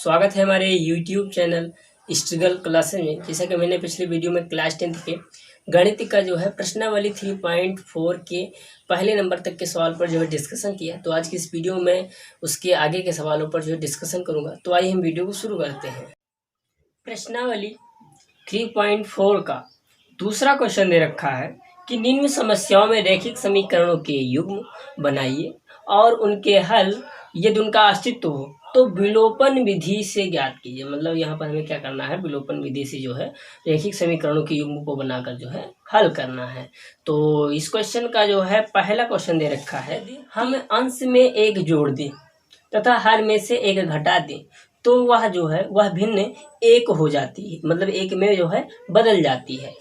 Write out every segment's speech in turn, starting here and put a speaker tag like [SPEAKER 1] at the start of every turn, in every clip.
[SPEAKER 1] स्वागत है हमारे YouTube चैनल स्ट्रगल क्लासेस में। जैसा कि मैंने पिछले वीडियो में क्लास 10th के गणित का जो है प्रश्नावली 3.4 के पहले नंबर तक के सवाल पर जो है डिस्कशन किया, तो आज की इस वीडियो में उसके आगे के सवालों पर जो है डिस्कशन करूंगा। तो आइए हम वीडियो को शुरू करते हैं। प्रश्नावली 3.4 का दूसरा क्वेश्चन दे रखा है कि निम्न समस्याओं में रैखिक समीकरणों के युग्म बनाइए और उनके हल यदि उनका अस्तित्व हो तो विलोपन विधि से ज्ञात कीजिए। मतलब यहाँ पर हमें क्या करना है, विलोपन विधि से जो है रैखिक समीकरणों के युग्म को बनाकर जो है हल करना है। तो इस क्वेश्चन का जो है पहला क्वेश्चन दे रखा है, हम अंश में एक जोड़ दें तथा हर में से एक घटा दें तो वह जो है वह भिन्न एक हो जाती है, मतलब एक में जो है बदल जाती है।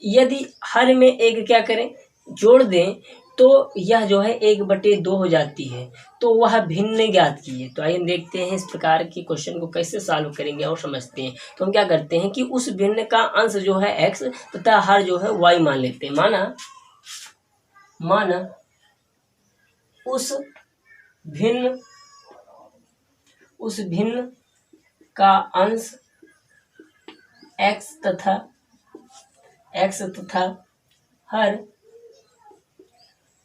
[SPEAKER 1] यदि हर में एक क्या करें, जोड़ दें तो यह जो है 1/2 हो जाती है, तो वह भिन्न ज्ञात कीजिए। तो आइए हम देखते हैं इस प्रकार के क्वेश्चन को कैसे सॉल्व करेंगे और समझते हैं। तो हम क्या करते हैं कि उस भिन्न का अंश जो है x तथा हर जो है y मान लेते हैं। माना उस भिन्न का अंश x तथा हर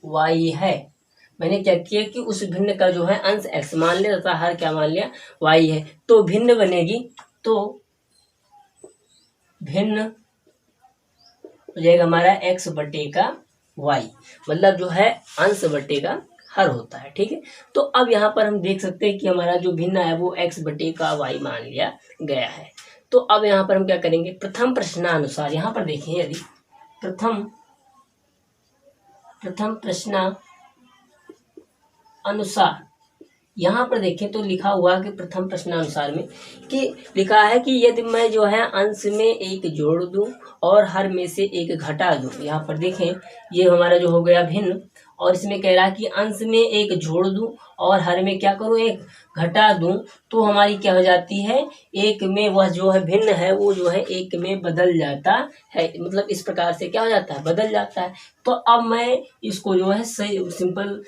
[SPEAKER 1] y है। मैंने क्या किया कि उस भिन्न का जो है अंश x मान लिया तथा हर क्या मान लिया, y है। तो भिन्न बनेगी, तो भिन्न हो जाएगा हमारा x बटे का y, मतलब जो है अंश बटे का हर होता है। ठीक है, तो अब यहाँ पर हम देख सकते हैं कि हमारा जो भिन्न है वो x बटे का y मान लिया गया है। तो अब यहाँ पर हम क्या करेंगे, प्रथम प्रश्नानुसार यहाँ पर देखें, यदि प्रथम प्रश्नानुसार यहाँ पर देखें तो लिखा हुआ कि प्रथम प्रश्नानुसार में कि लिखा है कि यदि मैं जो है अंश में एक जोड़ दूं और हर में से एक घटा दूं। यहाँ पर देखें ये हमारा जो हो गया भिन्न, और इसमें कह रहा है कि अंश में एक जोड़ दूं और हर में क्या करूं, एक घटा दूं, तो हमारी क्या हो जाती है, एक में वह जो है भिन्न है वो जो है एक में बदल जाता है। मतलब इस प्रकार से क्या हो जाता है, बदल जाता है। तो अब मैं इसको जो है सही सिंपल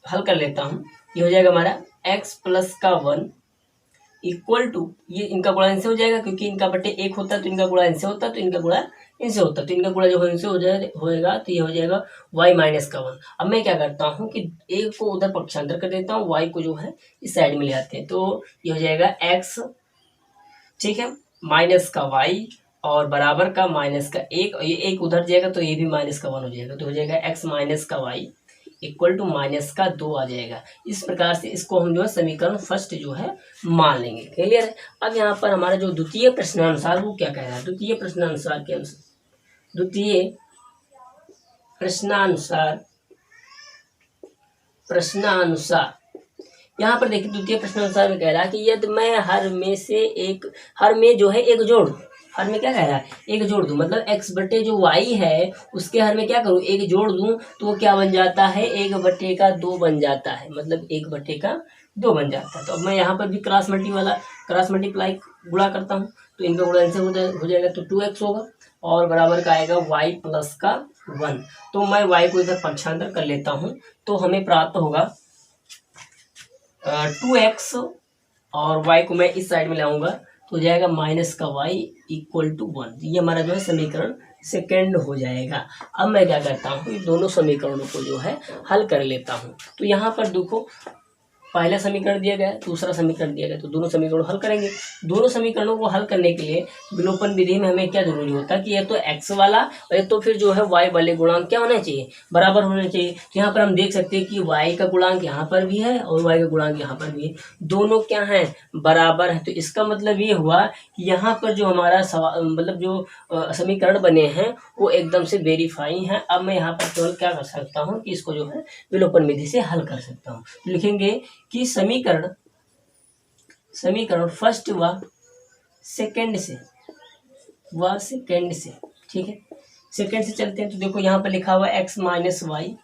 [SPEAKER 1] हल कर लेता हूँ। ये हो जाएगा हमारा x प्लस का 1 इक्वल टू, ये इनका गुणा इनसे हो जाएगा क्योंकि इनका बटे 1 होता है, तो इनका गुणा इनसे होता है, तो इनका गुणा इनसे होता है, तो इनका गुणा जो है इनसे होएगा, तो ये हो जाएगा y माइनस का 1। अब मैं क्या करता हूँ कि एक को उधर पक्षांतर कर देता हूँ, y को जो है इस साइड में ले आते हैं, तो ये हो जाएगा x, ठीक है, माइनस का y और बराबर का माइनस का 1, और ये 1 उधर जाएगा तो ये भी माइनस का 1 हो जाएगा, तो हो जाएगा x माइनस का y इक्वल टू माइनस का 2 आ जाएगा। इस प्रकार से इसको हम जो है समीकरण फर्स्ट जो है मान लेंगे। क्लियर है। अब यहाँ पर हमारा जो द्वितीय प्रश्नानुसार वो क्या कह रहा है, द्वितीय प्रश्नानुसार यहाँ पर देखिए द्वितीय प्रश्नानुसार में कह रहा है कि यदि मैं हर में जो है एक जोड़, हर में क्या कह रहा है, एक जोड़ दूं, मतलब x बटे जो y है उसके हर में क्या करूं, एक जोड़ दूं, तो वो क्या बन जाता है, 1/2 बन जाता है, मतलब 1/2 बन जाता है। तो अब मैं यहाँ पर भी क्रॉस मल्टीप्लाई गुणा करता हूँ, तो इनका गुणा इनसे हो जाएगा, तो 2x होगा और बराबर का आएगा y प्लस का 1। तो मैं y को इधर पक्षांतर कर लेता हूँ, तो हमें प्राप्त होगा 2x और y को मैं इस साइड में लाऊंगा तो हो जाएगा माइनस का y इक्वल टू 1। ये हमारा जो है समीकरण सेकेंड हो जाएगा। अब मैं क्या करता हूँ, दोनों समीकरणों को जो है हल कर लेता हूँ। तो यहाँ पर देखो पहला समीकरण दिया गया, दूसरा समीकरण दिया गया, तो दोनों समीकरण हल करेंगे। दोनों समीकरणों को हल करने के लिए विलोपन विधि में हमें क्या जरूरी होता है कि या तो x वाला और या तो फिर जो है y वाले गुणांक क्या होना चाहिए, बराबर होने चाहिए। तो यहाँ पर हम देख सकते हैं कि y का गुणांक यहाँ पर भी है और y का गुणांक यहाँ पर भी है, दोनों क्या है, बराबर है। तो इसका मतलब ये हुआ कि यहाँ पर जो हमारा मतलब जो समीकरण बने हैं वो एकदम से वेरीफाई है। अब मैं यहाँ पर केवल क्या कर सकता हूँ कि इसको जो है विलोपन विधि से हल कर सकता हूँ। लिखेंगे कि समीकरण फर्स्ट व सेकंड से, ठीक है, सेकंड से चलते हैं। तो देखो यहाँ पर लिखा हुआ x minus y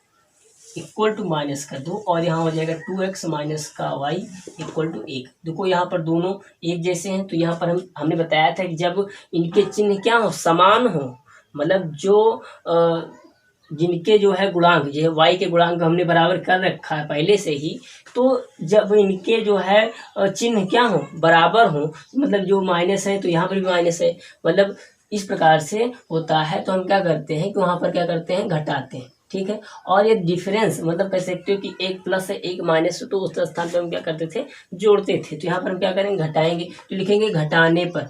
[SPEAKER 1] equal to minus का 2 और यहाँ हो जाएगा 2x माइनस का y इक्वल टू 1। देखो यहाँ पर दोनों एक जैसे हैं, तो यहाँ पर हमने बताया था कि जब इनके चिन्ह क्या हो, समान हो, मतलब जो जिनके जो है गुणांक जो है वाई के गुणांक हमने बराबर कर रखा है पहले से ही, तो जब इनके जो है चिन्ह क्या हो, बराबर हो, मतलब जो माइनस है तो यहाँ पर भी माइनस है, मतलब इस प्रकार से होता है, तो हम क्या करते हैं कि वहाँ पर क्या करते हैं, घटाते हैं। ठीक है, और ये डिफरेंस मतलब कह सकते हो कि एक प्लस है एक माइनस है, तो उस स्थान पर हम क्या करते थे, जोड़ते थे। तो यहाँ पर हम क्या करेंगे, घटाएंगे, तो लिखेंगे घटाने पर,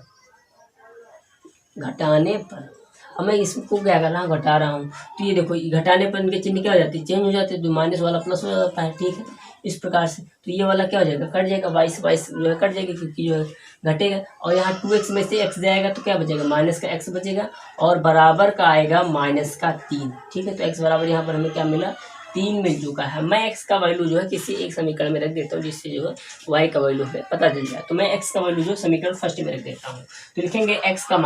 [SPEAKER 1] घटाने पर। अब मैं इसको क्या कर रहा हूँ, घटा रहा हूँ, तो ये देखो घटाने पर इनके चिन्ह क्या हो जाती है, चेंज हो जाते हैं, तो माइनस वाला प्लस हो जाता है। ठीक है, इस प्रकार से, तो ये वाला क्या हो जाएगा, कट जाएगा, 22 जो है कट जाएगा, क्योंकि जो है घटेगा, और यहाँ 2x में से x जाएगा तो क्या बचेगा, माइनस का x बचेगा, और बराबर का आएगा माइनस का 3। ठीक है, तो x बराबर यहाँ पर हमें क्या मिला, 3 मिल चुका है। मैं x का वैल्यू जो है किसी एक समीकरण में रख देता हूँ, जिससे जो है y का वैल्यू है पता चल जाए। तो मैं x का वैल्यू जो समीकरण फर्स्ट में रख देता हूँ, तो लिखेंगे x का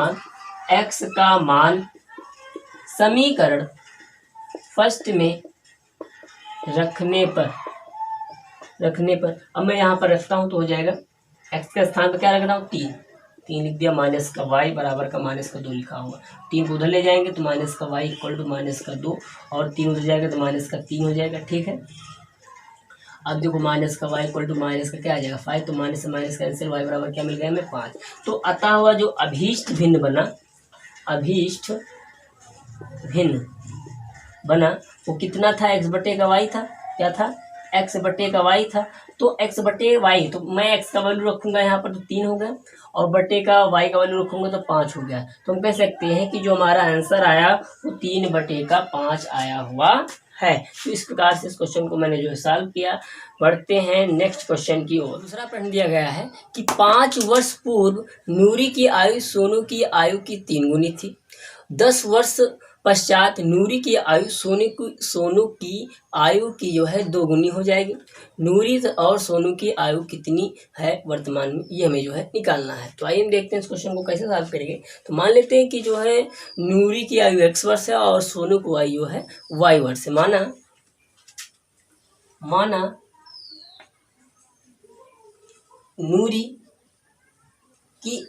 [SPEAKER 1] मान समीकरण फर्स्ट में रखने पर अब मैं यहाँ पर रखता हूँ, तो हो जाएगा x के स्थान पर क्या रख रहा हूँ, 3 लिख दिया, माइनस का y बराबर का माइनस का 2 लिखा हुआ, 3 को उधर ले जाएंगे तो माइनस का y इक्वल टू माइनस का 2, और 3 उधर जाएगा तो माइनस का 3 हो जाएगा। ठीक है, अब देखो माइनस का y इक्वल टू माइनस का क्या आ जाएगा, 5, तो माइनस से माइनस कैंसिल, y बराबर क्या मिल गया हमें, 5। तो अतः हुआ जो अभीष्ट भिन्न बना वो कितना था, x बटे का y था, क्या था, x बटे का y था। तो x बटे y, तो मैं x का वैल्यू रखूंगा यहाँ पर, तो 3 हो गया, और बटे का y का वैल्यू रखूंगा तो 5 हो गया। तो हम कह सकते हैं कि जो हमारा आंसर आया वो 3 बटे का 5 आया हुआ है। तो इस प्रकार से इस क्वेश्चन को मैंने जो है सॉल्व किया। बढ़ते हैं नेक्स्ट क्वेश्चन की ओर। दूसरा प्रश्न दिया गया है कि 5 वर्ष पूर्व नूरी की आयु सोनू की आयु की 3 गुनी थी, 10 वर्ष पश्चात नूरी की आयु सोनू की आयु की जो है 2 गुनी हो जाएगी। नूरी और सोनू की आयु कितनी है वर्तमान में, ये हमें जो है निकालना है। तो आइए हम देखते हैं इस क्वेश्चन को कैसे सॉल्व करेंगे। तो मान लेते हैं कि जो है नूरी की आयु x वर्ष है और सोनू की आयु है y वर्ष है। माना नूरी की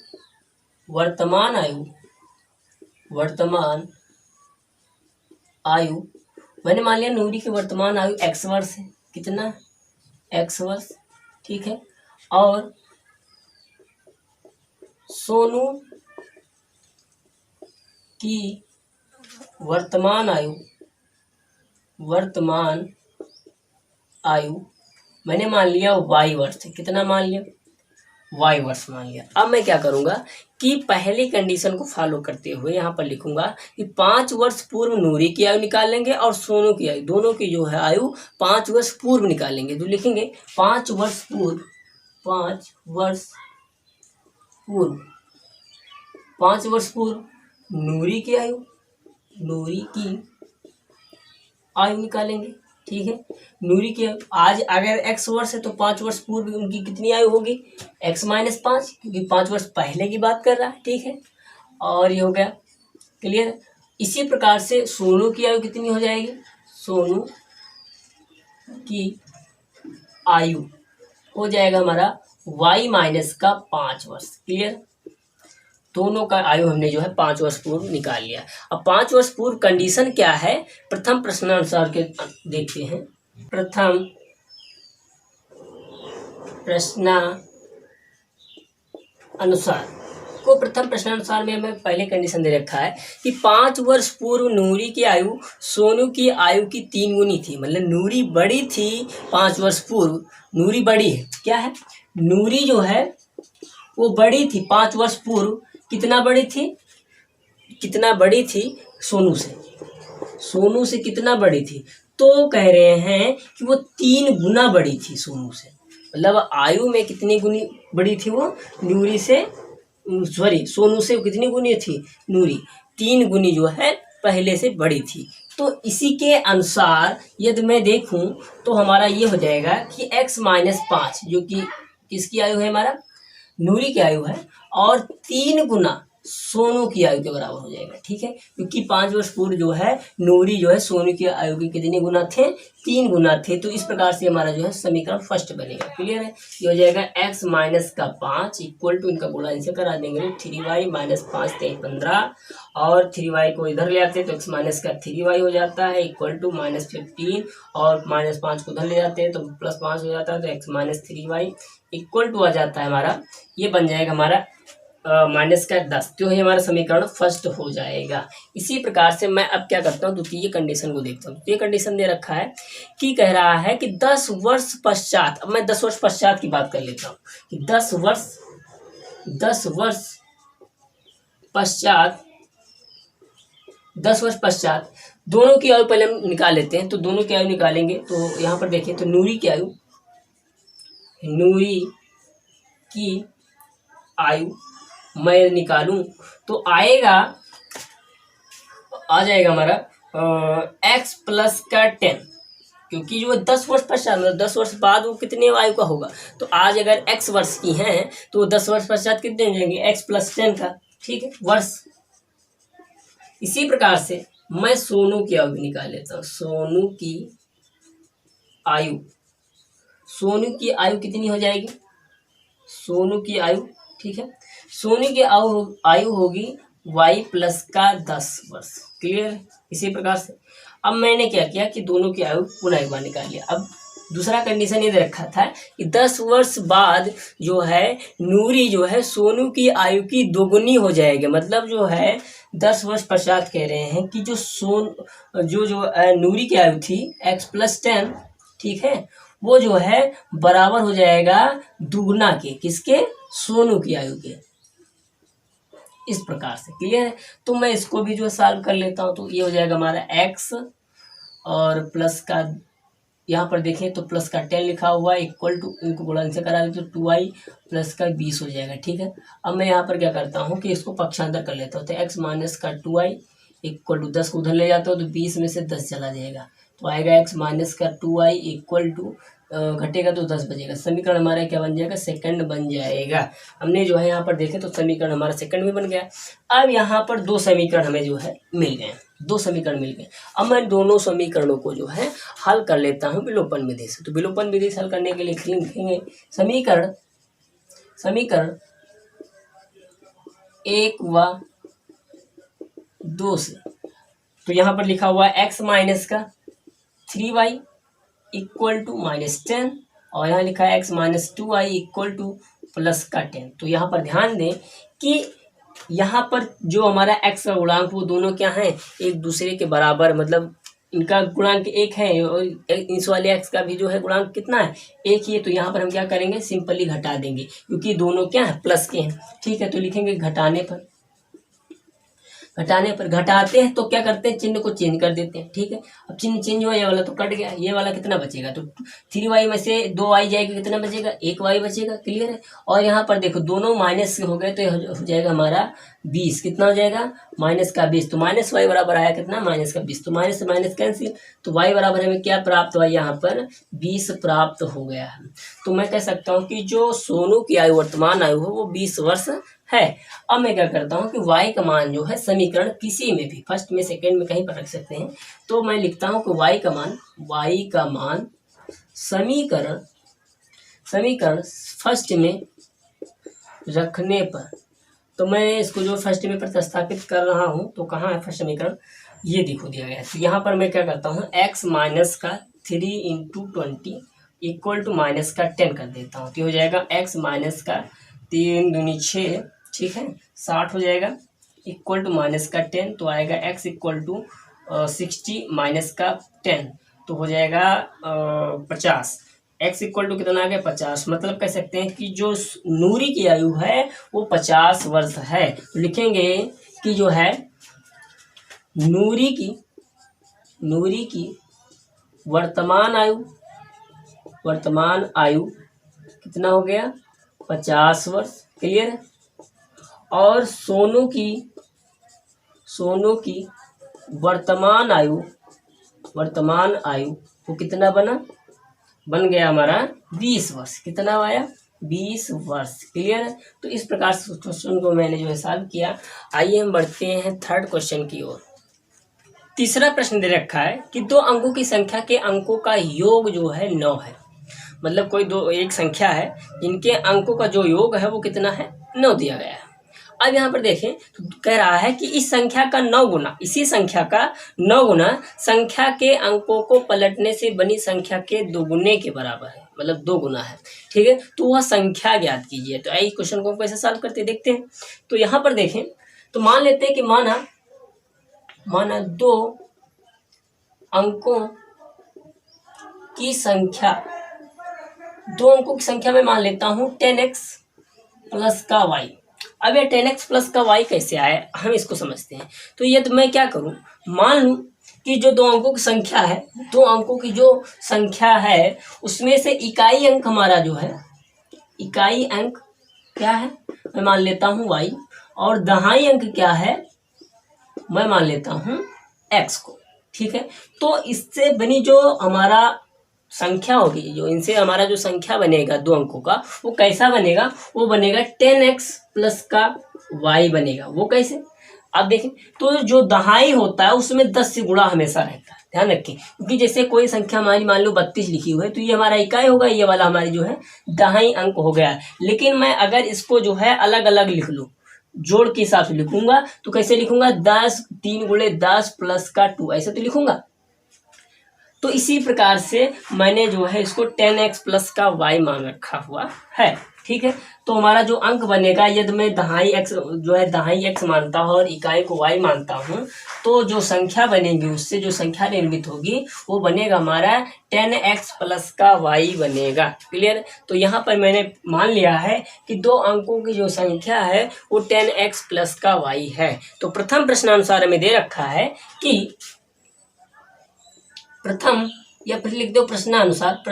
[SPEAKER 1] वर्तमान आयु मैंने मान लिया नूरी की वर्तमान आयु x वर्ष है, कितना, x वर्ष। ठीक है, और सोनू की वर्तमान आयु मैंने मान लिया y वर्ष है, कितना मान लिया, y वर्ष मान लिया। अब मैं क्या करूंगा कि पहली कंडीशन को फॉलो करते हुए यहाँ पर लिखूंगा कि 5 वर्ष पूर्व नूरी की आयु निकाल लेंगे और सोनू की आयु, दोनों की जो है आयु 5 वर्ष पूर्व निकालेंगे। तो लिखेंगे 5 वर्ष पूर्व नूरी की आयु निकालेंगे। ठीक है, नूरी की आज अगर x वर्ष है तो 5 वर्ष पूर्व उनकी कितनी आयु होगी, x माइनस 5, क्योंकि 5 वर्ष पहले की बात कर रहा है। ठीक है, और ये हो गया क्लियर। इसी प्रकार से सोनू की आयु कितनी हो जाएगी, सोनू की आयु हो जाएगा हमारा y माइनस का 5 वर्ष। क्लियर, दोनों का आयु हमने जो है 5 वर्ष पूर्व निकाल लिया। अब 5 वर्ष पूर्व कंडीशन क्या है, प्रथम प्रश्नानुसार के देखते हैं। प्रथम प्रश्नानुसार में हमें पहले कंडीशन दे रखा है कि 5 वर्ष पूर्व नूरी की आयु सोनू की आयु की 3 गुनी थी। मतलब नूरी बड़ी थी 5 वर्ष पूर्व, नूरी बड़ी है, क्या है, नूरी जो है वो बड़ी थी 5 वर्ष पूर्व। कितना बड़ी थी सोनू से कितना बड़ी थी, तो कह रहे हैं कि वो 3 गुना बड़ी थी सोनू से। मतलब आयु में कितनी गुनी बड़ी थी वो, सोनू से कितनी गुनी थी, नूरी 3 गुनी जो है पहले से बड़ी थी। तो इसी के अनुसार यदि मैं देखूं तो हमारा ये हो जाएगा कि x माइनस 5 जो कि किसकी आयु है, हमारा नूरी की आयु है, और 3 गुना सोनू की आयु के बराबर हो जाएगा। ठीक है, क्योंकि 5 वर्ष पूर्व जो है नूरी जो है सोनू की आयु के कितने गुना थे, 3 गुना थे। तो इस प्रकार से हमारा जो है समीकरण फर्स्ट बनेगा। क्लियर है, ये हो जाएगा x माइनस का 5 इक्वल टू, इनका गुणा इनसे करा देंगे 3y माइनस 5 3 15, और 3y को इधर ले आते हैं तो x माइनस का 3y हो जाता है इक्वल टू माइनस 15, और माइनस 5 को उधर ले जाते हैं तो प्लस 5 हो जाता है, तो x minus 3y equal to आ जाता है हमारा, ये बन जाएगा हमारा माइनस का 10। तो ये हमारा समीकरण फर्स्ट हो जाएगा। इसी प्रकार से मैं अब क्या करता हूँ, द्वितीय कंडीशन को देखता हूँ। ये कंडीशन दे रखा है कि कह रहा है कि 10 वर्ष पश्चात, अब मैं 10 वर्ष पश्चात की बात कर लेता हूँ कि 10 वर्ष पश्चात दोनों की आयु पहले हम निकाल लेते हैं। तो दोनों की आयु निकालेंगे तो यहाँ पर देखिए, तो नूरी की आयु मैं निकालूं तो आ जाएगा हमारा x प्लस का 10, क्योंकि जो 10 वर्ष पश्चात मतलब 10 वर्ष बाद वो कितने आयु का होगा। तो आज अगर x वर्ष की हैं तो 10 वर्ष पश्चात कितने हो जाएंगे, x प्लस 10 का। ठीक है, वर्ष। इसी प्रकार से मैं सोनू की आयु निकाल लेता हूँ। सोनू की आयु कितनी हो जाएगी, सोनू की आयु, ठीक है, सोनू की आयु होगी y प्लस का 10 वर्ष। क्लियर। इसी प्रकार से अब मैंने क्या किया कि दोनों की आयु पुनः एक बार निकाल लिया। अब दूसरा कंडीशन ये दे रखा था कि 10 वर्ष बाद जो है नूरी जो है सोनू की आयु की दोगुनी हो जाएगी। मतलब जो है 10 वर्ष पश्चात कह रहे हैं कि जो नूरी की आयु थी x प्लस 10, ठीक है, वो जो है बराबर हो जाएगा दुगुना के, किसके, सोनू की आयु के। इस प्रकार से। क्लियर है। तो मैं इसको भी जो सॉल्व कर लेता हूँ तो ये हो जाएगा हमारा x और प्लस का, यहाँ पर देखें तो प्लस का 10 लिखा हुआ है इक्वल टू, इनको गुणा से करा दें तो 2y प्लस का 20 हो जाएगा। ठीक है, अब मैं यहाँ पर क्या करता हूँ कि इसको पक्षांतर कर लेता हूँ। तो x माइनस का 2y इक्वल टू 10 को उधर ले जाता हूँ तो 20 में से 10 चला जाएगा तो आएगा x माइनस का 2y इक्वल टू, घटेगा तो 10 बचेगा। समीकरण हमारा क्या बन जाएगा, सेकंड बन जाएगा। हमने जो है यहाँ पर देखे तो समीकरण हमारा सेकंड में बन गया। अब यहाँ पर 2 समीकरण हमें जो है मिल गए, 2 समीकरण मिल गए। अब मैं दोनों समीकरणों को जो है हल कर लेता हूँ विलोपन विधि से। तो विलोपन विधि से हल करने के लिए लिखेंगे समीकरण 1 व 2 से। तो यहाँ पर लिखा हुआ है x माइनस का 3y इक्वल टू माइनस 10, और यहाँ लिखा है x minus 2y equal two plus का 10। तो यहाँ पर ध्यान दें कि यहाँ पर जो हमारा x का गुणांक वो दोनों क्या हैं, एक दूसरे के बराबर, मतलब इनका गुणांक 1 है और इस वाले x का भी जो है गुणांक कितना है, 1 ही है। तो यहाँ पर हम क्या करेंगे, सिंपली घटा देंगे क्योंकि दोनों क्या है, प्लस के हैं। ठीक है, तो लिखेंगे घटाते हैं तो क्या करते हैं, चिन्ह को चेंज कर देते हैं। ठीक है, अब चिन्ह चेंज हुआ, ये वाला तो कट गया, ये वाला कितना बचेगा, तो 3y में से 2y जाएगा, कितना बचेगा, 1y बचेगा। क्लियर है। और यहाँ पर देखो दोनों माइनस हो गए तो हो जाएगा हमारा 20, कितना हो जाएगा, माइनस का 20। तो माइनस y बराबर आया कितना, माइनस का 20। तो माइनस से माइनस कैंसिल, तो y बराबर हमें क्या प्राप्त हुआ, यहाँ पर 20 प्राप्त हो गया है। तो मैं कह सकता हूँ कि जो सोनू की आयु, वर्तमान आयु है वो 20 वर्ष है। अब मैं क्या करता हूँ कि y का मान जो है समीकरण किसी में भी, फर्स्ट में सेकंड में कहीं पर रख सकते हैं। तो मैं लिखता हूँ कि y का मान समीकरण फर्स्ट में रखने पर, तो मैं इसको जो फर्स्ट में प्रतिस्थापित कर रहा हूँ तो कहाँ है फर्स्ट समीकरण, ये देखो दिया गया है। तो यहाँ पर मैं क्या करता हूँ, x माइनस का 3 इंटू 20 इक्वल टू माइनस का 10 कर देता हूँ। तो हो जाएगा x माइनस का 3 दूनी 6, ठीक है, 60 हो जाएगा इक्वल टू माइनस का 10। तो आएगा x इक्वल टू 60 माइनस का 10, तो हो जाएगा 50। x इक्वल टू कितना आ गया, 50। मतलब कह सकते हैं कि जो नूरी की आयु है वो 50 वर्ष है। तो लिखेंगे कि जो है नूरी की वर्तमान आयु कितना हो गया, 50 वर्ष। क्लियर है। और सोनू की वर्तमान आयु वो कितना बन गया हमारा 20 वर्ष। कितना आया, 20 वर्ष। क्लियर है। तो इस प्रकार से क्वेश्चन को मैंने जो है सॉल्व किया। आइए हम बढ़ते हैं थर्ड क्वेश्चन की ओर। तीसरा प्रश्न दे रखा है कि दो अंकों की संख्या के अंकों का योग जो है 9 है। मतलब कोई दो एक संख्या है इनके अंकों का जो योग है वो कितना है, 9 दिया गया है। अब यहाँ पर देखें तो कह रहा है कि इस संख्या का 9 गुना, इसी संख्या का 9 गुना संख्या के अंकों को पलटने से बनी संख्या के दोगुने के बराबर है, मतलब 2 गुना है। ठीक है, तो वह संख्या ज्ञात कीजिए। तो इस क्वेश्चन को कैसे सॉल्व करते देखते हैं। तो यहाँ पर देखें तो मान लेते हैं कि माना 2 अंकों की संख्या, 2 अंकों की संख्या में मान लेता हूं 10x प्लस का y। अब ये 10x प्लस का y कैसे आया, हम इसको समझते हैं। तो ये तो मैं क्या करूं, मान लूं कि जो 2 अंकों की संख्या है, 2 अंकों की जो संख्या है उसमें से इकाई अंक हमारा जो है, इकाई अंक क्या है, मैं मान लेता हूं y, और दहाई अंक क्या है, मैं मान लेता हूं x को। ठीक है, तो इससे बनी जो हमारा संख्या होगी, जो इनसे हमारा जो संख्या बनेगा 2 अंकों का, वो कैसा बनेगा, वो बनेगा 10x प्लस का y बनेगा। वो कैसे, अब देखें तो जो दहाई होता है उसमें 10 से गुणा हमेशा रहता है, ध्यान रखें। क्योंकि जैसे कोई संख्या हमारी मान लो 32 लिखी हुई है तो ये हमारा इकाई होगा, ये वाला हमारी जो है दहाई अंक हो गया। लेकिन मैं अगर इसको जो है अलग अलग लिख लूँ, जोड़ के हिसाब से लिखूंगा, तो कैसे लिखूंगा, 10 3 गुणे 10 प्लस का 2, ऐसे तो लिखूंगा। तो इसी प्रकार से मैंने जो है इसको 10x प्लस का y मान रखा हुआ है। ठीक है, तो हमारा जो अंक बनेगा, यदि मैं दहाई x जो है दहाई x मानता हूँ और इकाई को y मानता हूँ, तो जो संख्या बनेगी उससे जो संख्या निर्मित होगी वो बनेगा हमारा 10x प्लस का y बनेगा। क्लियर। तो यहाँ पर मैंने मान लिया है कि 2 अंकों की जो संख्या है वो 10x प्लस का y है। तो प्रथम प्रश्नानुसार हमें दे रखा है कि प्रथम, या फिर लिख दो प्रश्नानुसार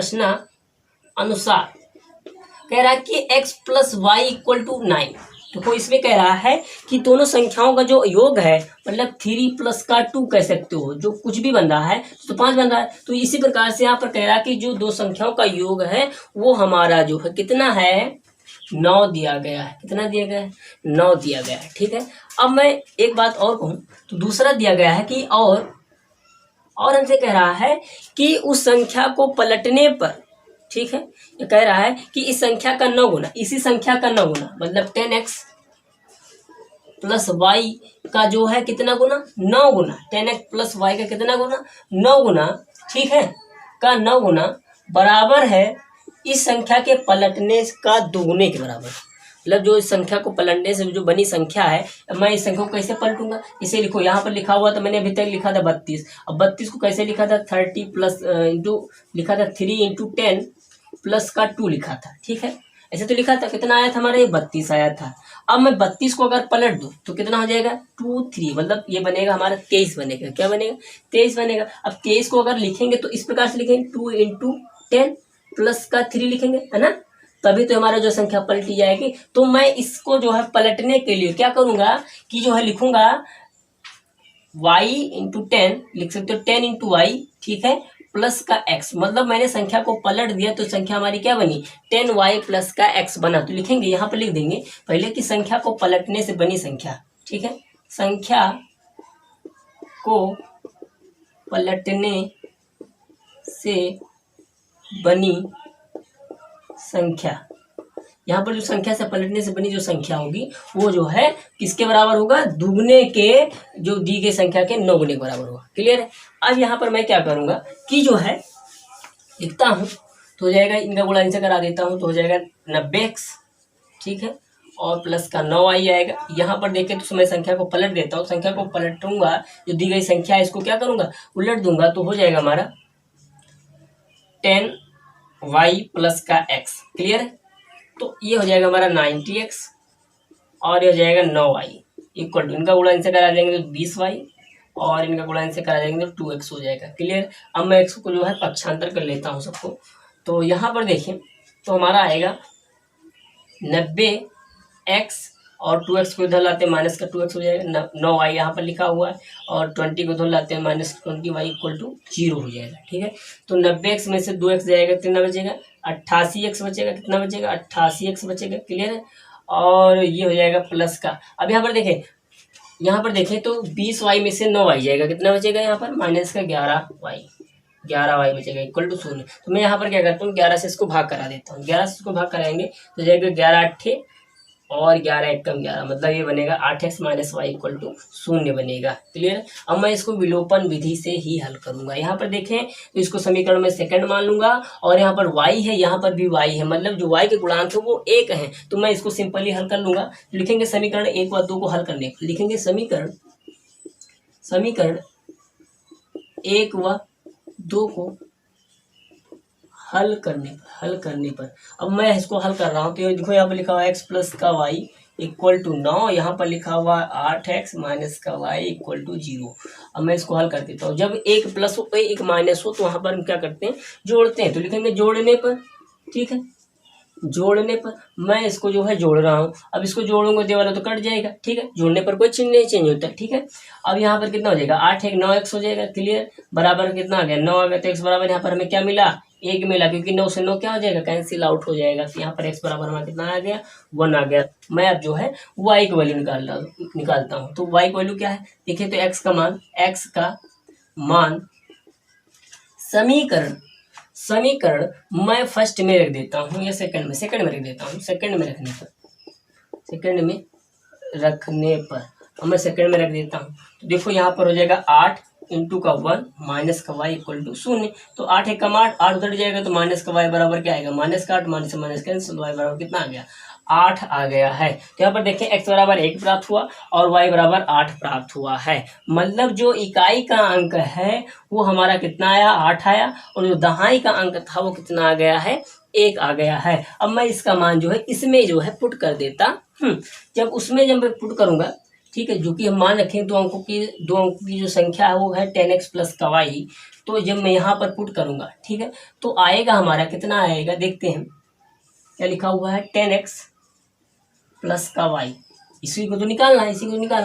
[SPEAKER 1] कह रहा है कि x plus y equal to 9। तो इसमें कह रहा है कि दोनों संख्याओं का जो योग है, मतलब 3 प्लस का 2 कह सकते हो, जो कुछ भी बन रहा है तो 5 बन रहा है। तो इसी प्रकार से यहाँ पर कह रहा है कि जो 2 संख्याओं का योग है वो हमारा जो है कितना है, 9 दिया गया है। कितना दिया गया है, 9 दिया गया है। ठीक है, अब मैं एक बात और कहूँ तो दूसरा दिया गया है कि और हमसे कह रहा है कि उस संख्या को पलटने पर, ठीक है, ये कह रहा है कि इस संख्या का 9 गुना, इसी संख्या का 9 गुना, मतलब 10x प्लस वाई का जो है कितना गुना, 9 गुना, 10x प्लस वाई का कितना गुना, 9 गुना, ठीक है, का 9 गुना बराबर है इस संख्या के पलटने का दोगुने के बराबर। मतलब जो इस संख्या को पलटने से जो बनी संख्या है, मैं इस संख्या को कैसे पलटूंगा, इसे लिखो, यहाँ पर लिखा हुआ तो मैंने अभी तक लिखा था 32। अब 32 को कैसे लिखा था, 30 प्लस इंटू लिखा था 3 इंटू 10 प्लस का 2 लिखा था। ठीक है, ऐसे तो लिखा था, कितना आया था हमारा, ये 32 आया था। अब मैं 32 को अगर पलट दूं तो कितना हो जाएगा, 2 3, मतलब ये बनेगा हमारा 23 बनेगा। क्या बनेगा, 23 बनेगा। अब 23 को अगर लिखेंगे तो इस प्रकार से लिखेंगे, 2 इंटू 10 प्लस का 3 लिखेंगे, है ना, तभी तो हमारा जो संख्या पलटी जाएगी। तो मैं इसको जो है पलटने के लिए क्या करूंगा कि जो है लिखूंगा y इंटू 10, लिख सकते हो 10 इंटू वाई, ठीक है, प्लस का x, मतलब मैंने संख्या को पलट दिया तो संख्या हमारी क्या बनी, 10y प्लस का x बना। तो लिखेंगे, यहाँ पर लिख देंगे पहले कि संख्या को पलटने से बनी संख्या, ठीक है, संख्या को पलटने से बनी संख्या, यहाँ पर जो संख्या से पलटने से बनी जो संख्या होगी वो जो है किसके बराबर होगा, दुगने के, जो दी गई संख्या के 9 गुने के बराबर होगा। क्लियर है। अब यहाँ पर मैं क्या करूँगा कि जो है लिखता हूँ तो हो जाएगा, इनका गुणा इनसे करा देता हूँ तो हो जाएगा 90x, ठीक है, और प्लस का 9y आएगा। यहाँ पर देखें तो मैं संख्या को पलट देता हूँ, संख्या को पलटूंगा, जो दी गई संख्या है इसको क्या करूँगा, उलट दूंगा, तो हो जाएगा हमारा 10y प्लस का x। क्लियर है। तो ये हो जाएगा हमारा 90x और ये हो जाएगा 9y इक्वल टू, इनका गुणा इनसे करा देंगे तो 20y और इनका गुणा इनसे करा देंगे तो 2x हो जाएगा। क्लियर। अब मैं x को जो है पक्षांतर कर लेता हूँ सबको। तो यहाँ पर देखें तो हमारा आएगा 90x और 2x को इधर लाते हैं माइनस का 2x हो जाएगा, 9y यहाँ पर लिखा हुआ है, और 20 को इधर लाते हैं माइनस 20y इक्वल टू 0 हो जाएगा। ठीक है, तो 90x में से 2x जाएगा, कितना बचेगा 88x बचेगा, कितना बचेगा 88x बचेगा, क्लियर है। और ये हो जाएगा प्लस का, अब यहाँ पर देखें तो 20y में से 9y जाएगा, कितना बचेगा यहाँ पर माइनस का 11y बचेगा इक्वल टू 0। तो मैं यहाँ पर क्या करता हूँ 11 से इसको भाग करा देता हूँ, 11 से इसको भाग कराएंगे तो जाएगा 11 8 और 11 1 कम 11, मतलब ये बनेगा 8x minus y equal to 0 बनेगा, क्लियर। अब मैं इसको विलोपन विधि से ही हल करूंगा। यहाँ पर देखें तो इसको समीकरण में सेकंड मान लूंगा और यहाँ पर y है, यहाँ पर भी y है, मतलब जो y के गुणांक है वो 1 है, तो मैं इसको सिंपली हल कर लूंगा। लिखेंगे समीकरण 1 व 2 को हल करने, लिखेंगे समीकरण 1 व 2 को हल करने पर अब मैं इसको हल कर रहा हूँ तो देखो यहाँ पर लिखा हुआ x प्लस का y इक्वल टू 9, यहाँ पर लिखा हुआ 8x माइनस का y इक्वल टू 0। अब मैं इसको हल कर देता हूँ। जब एक प्लस हो एक माइनस हो तो वहाँ पर हम क्या करते हैं जोड़ते हैं, तो लिखेंगे जोड़ने पर, ठीक है। जोड़ने पर मैं इसको जो है जोड़ रहा हूँ, अब इसको जोड़ूंगा ये वाला तो कट जाएगा, ठीक है। जोड़ने पर कोई चिन्ह नहीं चेंज होता है, ठीक है। अब यहाँ पर कितना हो जाएगा 8 1 9x हो जाएगा, क्लियर। बराबर कितना आ गया 9 आ गया, तो x बराबर यहाँ पर हमें क्या मिला 1 मिला, क्योंकि 9 से 9 क्या हो जाएगा कैंसिल आउट हो जाएगा। तो यहाँ पर x बराबर हमारा कितना आ गया 1 आ गया। मैं अब जो है y की वैल्यू निकालता हूँ। तो y की वैल्यू क्या है देखिए, तो x का मान समीकरण मैं फर्स्ट में रख देता हूँ या सेकंड में रख देता हूँ। सेकंड में रखने पर अब मैं सेकंड में रख देता हूँ। तो देखो यहाँ पर हो जाएगा 8 इंटू का 1 माइनस का y इक्वल टू 0। तो 8 1 कम 8 उधर जाएगा तो माइनस का y बराबर क्या आएगा माइनस का 8, माइनस से माइनस कैंसिल, y बराबर कितना आ गया 8 आ गया है। तो यहाँ पर देखें x बराबर 1 प्राप्त हुआ और y बराबर 8 प्राप्त हुआ है, मतलब जो इकाई का अंक है वो हमारा कितना आया 8 आया, और जो दहाई का अंक था वो कितना आ गया है 1 आ गया है। अब मैं इसका मान जो है इसमें जो है पुट कर देता हूँ। जब मैं पुट करूंगा, ठीक है, जो कि हम मान रखें दो अंकों की जो संख्या है वो है 10x प्लस का y, तो जब मैं यहाँ पर पुट करूंगा, ठीक है, तो आएगा हमारा कितना आएगा देखते हैं क्या लिखा हुआ है 10x प्लस का y, इसी को निकालना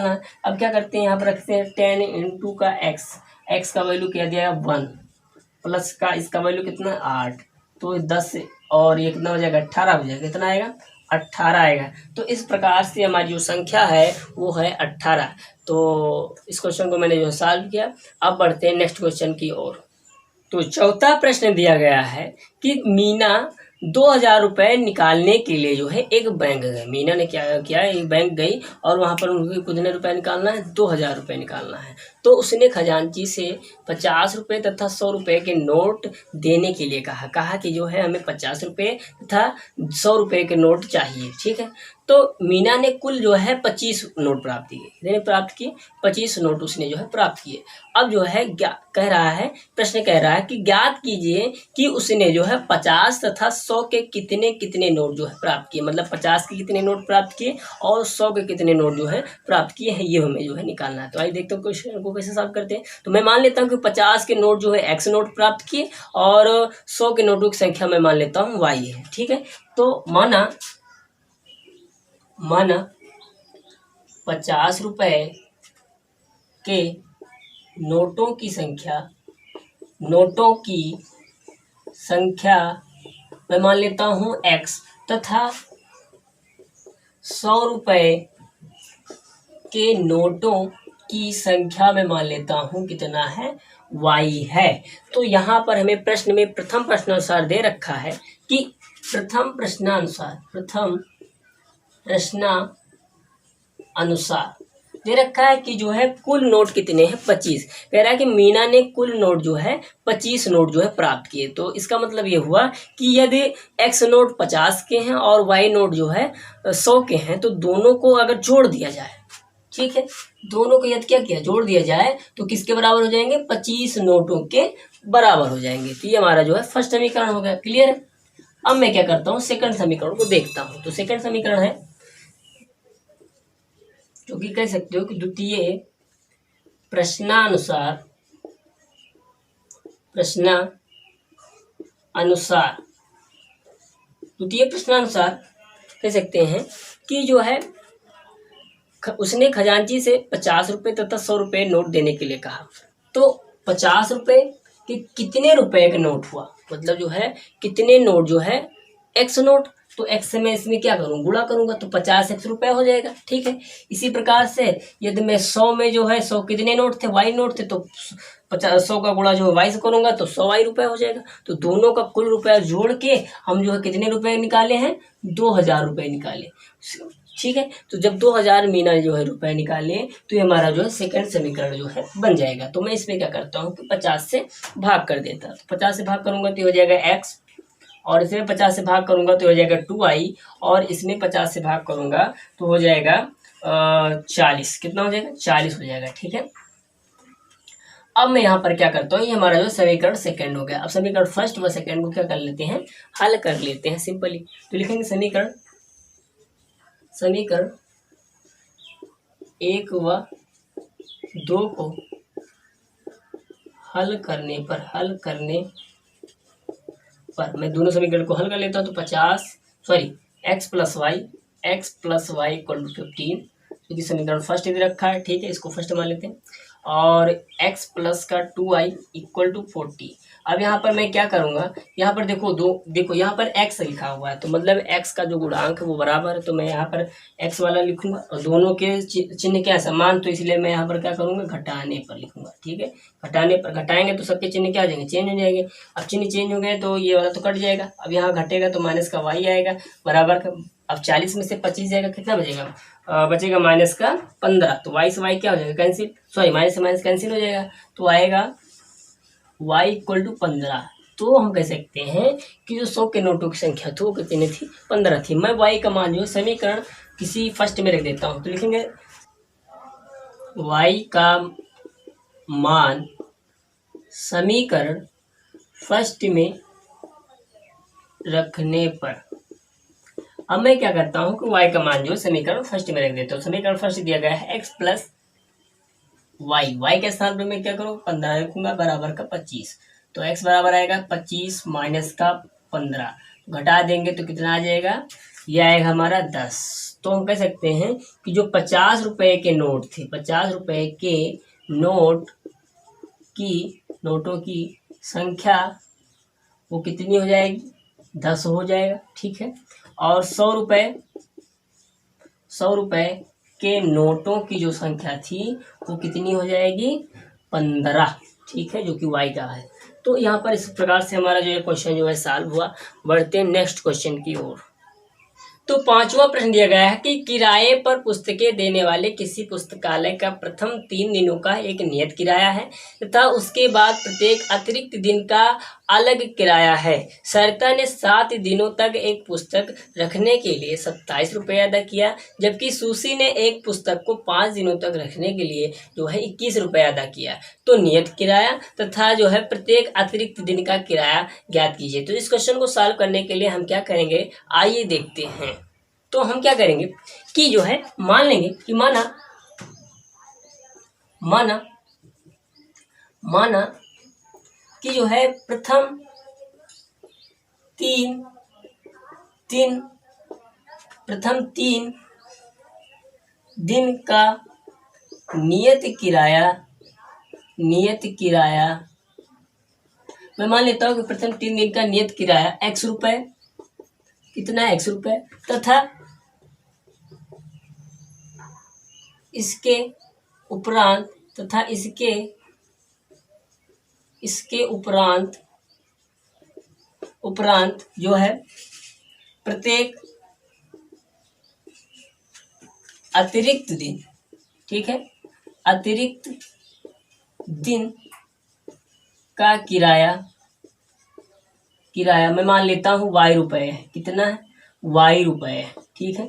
[SPEAKER 1] है। अब क्या करते हैं यहाँ पर रखते हैं 10 इंटू का x का वैल्यू क्या दिया 1 प्लस का इसका वैल्यू कितना 8, तो 10 और ये कितना हो जाएगा 18 हो जाएगा, कितना आएगा 18 आएगा। तो इस प्रकार से हमारी जो संख्या है वो है 18। तो इस क्वेश्चन को मैंने जो सॉल्व किया। अब बढ़ते हैं नेक्स्ट क्वेश्चन की ओर। तो चौथा प्रश्न दिया गया है कि मीना 2000 रुपये निकालने के लिए जो है एक बैंक गए। मीना ने क्या किया, एक बैंक गई और वहाँ पर उनको कितने रुपए निकालना है 2000 रुपये निकालना है। तो उसने खजांची से 50 रुपये तथा 100 रुपये के नोट देने के लिए कहा कि जो है हमें 50 रुपये तथा 100 रुपये के नोट चाहिए, ठीक है। तो मीना ने कुल जो है 25 नोट प्राप्त किए, 25 नोट उसने जो है प्राप्त किए। अब जो है प्रश्न कह रहा है कि ज्ञात कीजिए कि उसने जो है 50 तथा 100 के कितने नोट जो है प्राप्त किए, मतलब 50 के कितने नोट प्राप्त किए और 100 के कितने नोट जो है प्राप्त किए हैं, ये हमें जो है निकालना है। तो आइए देखते हैं क्वेश्चन को कैसे सॉल्व करते हैं। तो मैं मान लेता हूँ कि 50 के नोट जो है x नोट प्राप्त किए और 100 के नोटों की संख्या मैं मान लेता हूँ y है, ठीक है। तो माना 50 रुपये के नोटों की संख्या मैं मान लेता हूँ x तथा 100 रुपये के नोटों की संख्या मैं मान लेता हूँ कितना है y है। तो यहाँ पर हमें प्रश्न में प्रथम प्रश्नानुसार दे रखा है कि प्रथम प्रश्नानुसार दे रखा है कि जो है कुल नोट कितने हैं 25। कह रहा है कि मीना ने कुल नोट जो है 25 नोट जो है प्राप्त किए। तो इसका मतलब ये हुआ कि यदि x नोट 50 के हैं और y नोट जो है 100 के हैं तो दोनों को अगर जोड़ दिया जाए, ठीक है, दोनों को यदि क्या किया जोड़ दिया जाए तो किसके बराबर हो जाएंगे 25 नोटों के बराबर हो जाएंगे। तो ये हमारा जो है फर्स्ट समीकरण हो गया, क्लियर है। अब मैं क्या करता हूँ सेकंड समीकरण को देखता हूँ। तो सेकंड समीकरण है जो कि कह सकते हो कि द्वितीय प्रश्नानुसार कह सकते हैं कि जो है उसने खजांची से 50 रुपये तथा 100 रुपये नोट देने के लिए कहा। तो 50 रुपये के कितने रुपए का नोट हुआ, मतलब जो है कितने नोट जो है एक्स नोट, तो एक्स से मैं इसमें क्या करूँ, गुणा करूंगा तो 50 रुपये हो जाएगा। ठीक है, इसी प्रकार से यदि मैं 100 में जो है 100 कितने नोट थे, वाई नोट थे, तो 100 का गुणा जो है वाई से करूंगा तो 100 वाई रुपये हो जाएगा। तो दोनों का कुल रुपया जोड़ के हम जो है कितने रुपए निकाले हैं, 2000 रुपये निकाले। ठीक है, तो जब 2000 मीना जो है रुपए निकाले तो ये हमारा जो है सेकंड समीकरण जो है बन जाएगा। तो मैं इसमें क्या करता हूँ कि 50 से भाग कर देता, तो 50 से भाग करूंगा तो हो जाएगा एक्स, और इसमें 50 से भाग करूंगा तो हो जाएगा 2i, और इसमें 50 से भाग करूंगा तो हो जाएगा 40। कितना हो जाएगा, 40 हो जाएगा। ठीक है, अब मैं यहाँ पर क्या करता हूँ, ये हमारा जो समीकरण सेकंड हो गया। अब समीकरण फर्स्ट व सेकंड को क्या कर लेते हैं, हल कर लेते हैं सिंपली। तो लिखेंगे समीकरण 1 व 2 को हल करने पर मैं दोनों समीकरण को हल कर लेता हूँ। तो x plus y equal to 15, क्योंकि समीकरण फर्स्ट इधर रखा है। ठीक है, इसको फर्स्ट मान लेते हैं। और x प्लस का 2i इक्वल टू 40। अब यहाँ पर मैं क्या करूँगा, यहाँ पर देखो यहाँ पर x लिखा हुआ है, तो मतलब x का जो गुणांक है वो बराबर है, तो मैं यहाँ पर x वाला लिखूंगा, और दोनों के चिन्ह क्या है, समान, तो इसलिए मैं यहाँ पर क्या करूँगा, घटाने पर लिखूंगा। ठीक है, घटाने पर घटाएंगे तो सबके चिन्ह क्या हो जाएंगे, चेंज हो जाएंगे। अब चिन्ह चेंज हो गए तो ये वाला तो कट जाएगा। अब यहाँ घटेगा तो माइनस का y आएगा बराबर का, अब 40 में से 25 जाएगा, कितना बचेगा, बचेगा माइनस का 15। तो y से y क्या हो जाएगा, कैंसिल, माइनस से माइनस कैंसिल हो जाएगा, तो आएगा y इक्वल टू 15। तो हम कह सकते हैं कि जो 100 के नोटों की संख्या थी वो कितनी थी, 15 थी। मैं y का मान जो समीकरण किसी फर्स्ट में रख देता हूँ, तो लिखेंगे y का मान समीकरण फर्स्ट में रखने पर। अब मैं क्या करता हूँ कि y का मान जो समीकरण फर्स्ट में रख देता हूँ। समीकरण फर्स्ट दिया गया है x प्लस y के स्थान पर मैं क्या करूँ, 15 रखूंगा बराबर का 25। तो x बराबर आएगा 25 माइनस का 15, घटा देंगे तो कितना आ जाएगा, ये आएगा हमारा 10। तो हम कह सकते हैं कि जो 50 रुपए के नोट थे, 50 रुपए के नोटों की संख्या वो कितनी हो जाएगी, 10 हो जाएगा। ठीक है, और 100 रुपए के नोटों की जो संख्या थी वो कितनी हो जाएगी, 15। ठीक है, जो कि y का है। तो यहाँ पर इस प्रकार से हमारा जो है क्वेश्चन जो है सॉल्व हुआ। बढ़ते हैं नेक्स्ट क्वेश्चन की ओर। तो 5वां प्रश्न दिया गया है कि किराए पर पुस्तकें देने वाले किसी पुस्तकालय का प्रथम 3 दिनों का एक नियत किराया है तथा उसके बाद प्रत्येक अतिरिक्त दिन का अलग किराया है। सरिता ने 7 दिनों तक एक पुस्तक रखने के लिए 27 रुपये अदा किया, जबकि सुशी ने एक पुस्तक को 5 दिनों तक रखने के लिए जो है 21 रुपये अदा किया। तो नियत किराया तथा जो है प्रत्येक अतिरिक्त दिन का किराया ज्ञात कीजिए। तो इस क्वेश्चन को सॉल्व करने के लिए हम क्या करेंगे, आइए देखते हैं। तो हम क्या करेंगे कि जो है मान लेंगे कि माना कि जो है प्रथम 3 दिन का नियत किराया मैं मान लेता हूँ कि प्रथम 3 दिन का नियत किराया x रुपये, कितना है, x रुपये, तथा इसके उपरांत जो है प्रत्येक अतिरिक्त दिन, ठीक है, अतिरिक्त दिन का किराया मैं मान लेता हूँ y रुपये है। कितना है, y रुपये है। ठीक है,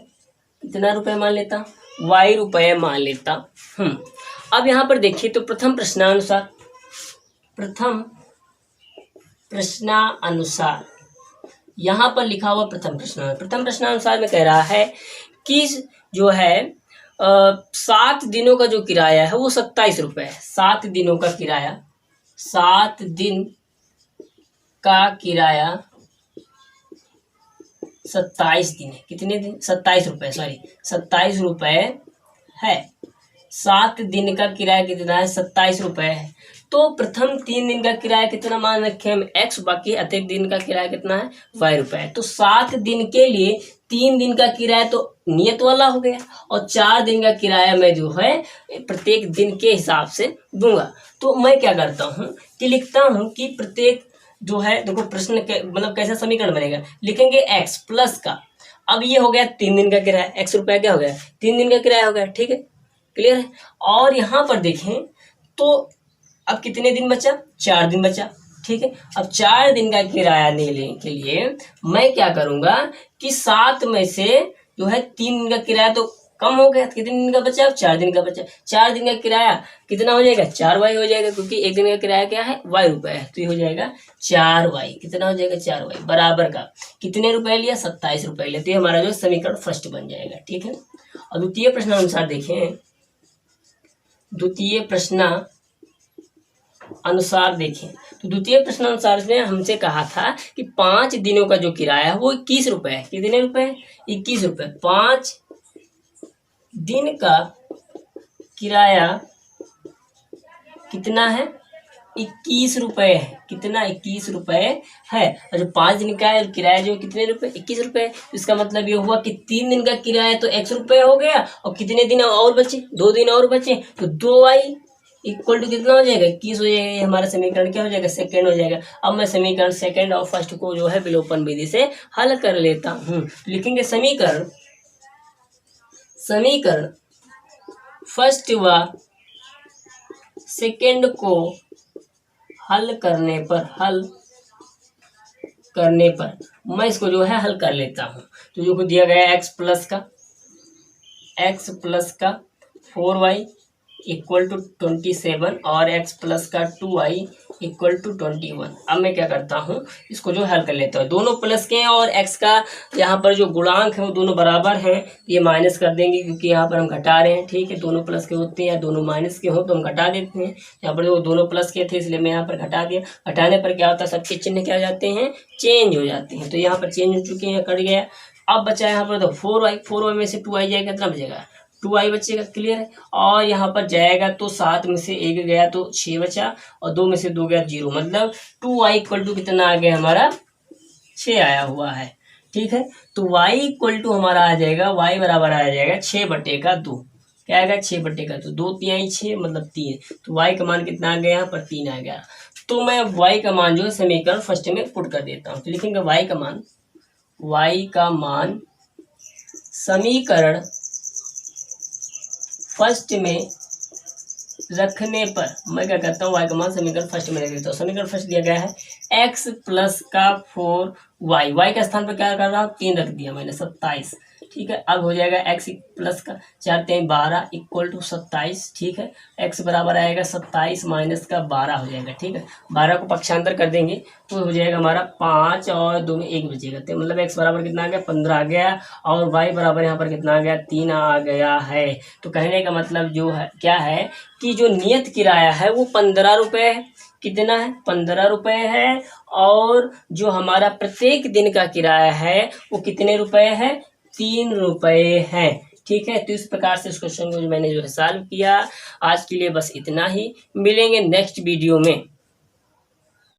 [SPEAKER 1] कितना रुपये मान लेता हूँ, y रुपये मान लेता हूँ। अब यहाँ पर देखिए तो प्रथम प्रश्नानुसार यहाँ पर लिखा हुआ प्रथम प्रश्नानुसार में कह रहा है कि जो है 7 दिनों का जो किराया है वो 27 रुपये है। 7 दिनों का किराया, 7 दिन का किराया 27 दिन है। कितने दिन, 27 रुपये, 27 रुपये है। 7 दिन का किराया कितना है, 27 रुपये है। तो प्रथम 3 दिन का किराया कितना मान रखे हम x, बाकी अतिरिक्त दिन का किराया कितना है y रुपए है। तो 7 दिन के लिए 3 दिन का किराया तो नियत वाला हो गया और 4 दिन का किराया मैं जो है प्रत्येक दिन के हिसाब से दूंगा। तो मैं क्या करता हूँ कि लिखता हूँ कि प्रत्येक जो है, देखो प्रश्न के मतलब कैसा समीकरण बनेगा, लिखेंगे x प्लस का, अब ये हो गया 3 दिन का किराया, x रुपया क्या हो गया 3 दिन का किराया हो गया, ठीक है, क्लियर है। और यहाँ पर देखें तो अब कितने दिन बचा, 4 दिन बचा, ठीक है। अब 4 दिन का किराया लेने के लिए मैं क्या करूंगा कि 7 में से जो है 3 दिन का किराया तो कम हो गया, कितने दिन का बचा, अब 4 दिन का बचा। 4 दिन का किराया कितना हो जाएगा, 4y हो जाएगा, क्योंकि एक दिन का किराया क्या है y रुपए है, तो ये हो जाएगा 4y, कितना हो जाएगा 4y बराबर का कितने रुपए लिया, 27 रुपए लिया। तो ये हमारा जो समीकरण फर्स्ट बन जाएगा, ठीक है। और द्वितीय प्रश्न अनुसार देखें, द्वितीय प्रश्न अनुसार देखें तो द्वितीय प्रश्न अनुसार ने हमसे कहा था कि 5 दिनों का जो किराया है वो 21 रुपए है, कितने रुपए, 21 रुपए। 5 दिन का किराया कितना है, 21 रुपए है, कितना 21 रुपए है। और जो 5 दिन का है किराया जो कितने रुपए, 21 रुपए। इसका मतलब ये हुआ कि 3 दिन का किराया तो x रुपए हो गया और कितने दिन और बचे, 2 दिन और बचे, तो 2y इक्वल टू कितना हो जाएगा, 21 हो जाएगा। ये हमारा समीकरण क्या हो जाएगा, सेकंड हो जाएगा। अब मैं समीकरण सेकंड और फर्स्ट को जो है विलोपन विधि से हल कर लेता हूँ। लिखेंगे समीकरण फर्स्ट व सेकंड को हल करने पर मैं इसको जो है हल कर लेता हूँ। तो जो दिया गया x प्लस का 4y इक्वल टू 27 और x प्लस का 2y इक्वल टू 21। अब मैं क्या करता हूँ, इसको जो हल कर लेता हूँ। दोनों प्लस के हैं और x का यहाँ पर जो गुणांक है वो दोनों बराबर हैं, ये माइनस कर देंगे क्योंकि यहाँ पर हम घटा रहे हैं, ठीक है। दोनों प्लस के होते हैं या दोनों माइनस के हो तो हम घटा देते हैं। यहाँ पर जो दोनों प्लस के थे इसलिए मैं यहाँ पर घटा दिया। घटाने पर क्या होता है, सबके चिन्ह क्या हो जाते हैं, चेंज हो जाते हैं। तो यहाँ पर चेंज हो चुके हैं, कट गया। अब बचा यहाँ पर तो 4y में से 2y जाएगा, कितना बचेगा, 2y बचेगा, क्लियर है। और यहाँ पर जाएगा तो 7 में से 1 गया तो 6 बचा और 2 में से 2 गया 0, मतलब 2y इक्वल टू कितना आ गया हमारा 6 आया हुआ है, ठीक है। तो y इक्वल टू हमारा आ जाएगा, y बराबर आ जाएगा 6/2, क्या आएगा 6/2, 2 3 6 मतलब 3, तो y का मान कितना आ गया, यहाँ पर 3 आ गया। तो मैं y का मान जो है समीकरण फर्स्ट में पुट कर देता हूँ। तो लिखेंगे y का मान समीकरण फर्स्ट में रखने पर मैं क्या करता हूँ, y का मान समीकरण फर्स्ट में रख देता हूँ। समीकरण फर्स्ट दिया गया है x प्लस का 4y के स्थान पर क्या कर रहा हूँ, 3 रख दिया मैंने, 27, ठीक है। अब हो जाएगा x प्लस का 4 3 12 इक्वल टू 27, ठीक है। x बराबर आएगा 27 माइनस का 12 हो जाएगा, ठीक है। 12 को पक्षांतर कर देंगे तो हो जाएगा हमारा 5 और 2 में 1 बचेगा, तो मतलब x बराबर कितना आ गया, 15 आ गया और y बराबर यहाँ पर कितना आ गया, 3 आ गया है। तो कहने का मतलब जो है क्या है कि जो नियत किराया है वो 15 रुपये है, कितना है 15 रुपये है। और जो हमारा प्रत्येक दिन का किराया है वो कितने रुपए है, 3 रुपये है, ठीक है। तो इस प्रकार से इस क्वेश्चन को मैंने जो है सॉल्व किया। आज के लिए बस इतना ही, मिलेंगे नेक्स्ट वीडियो में।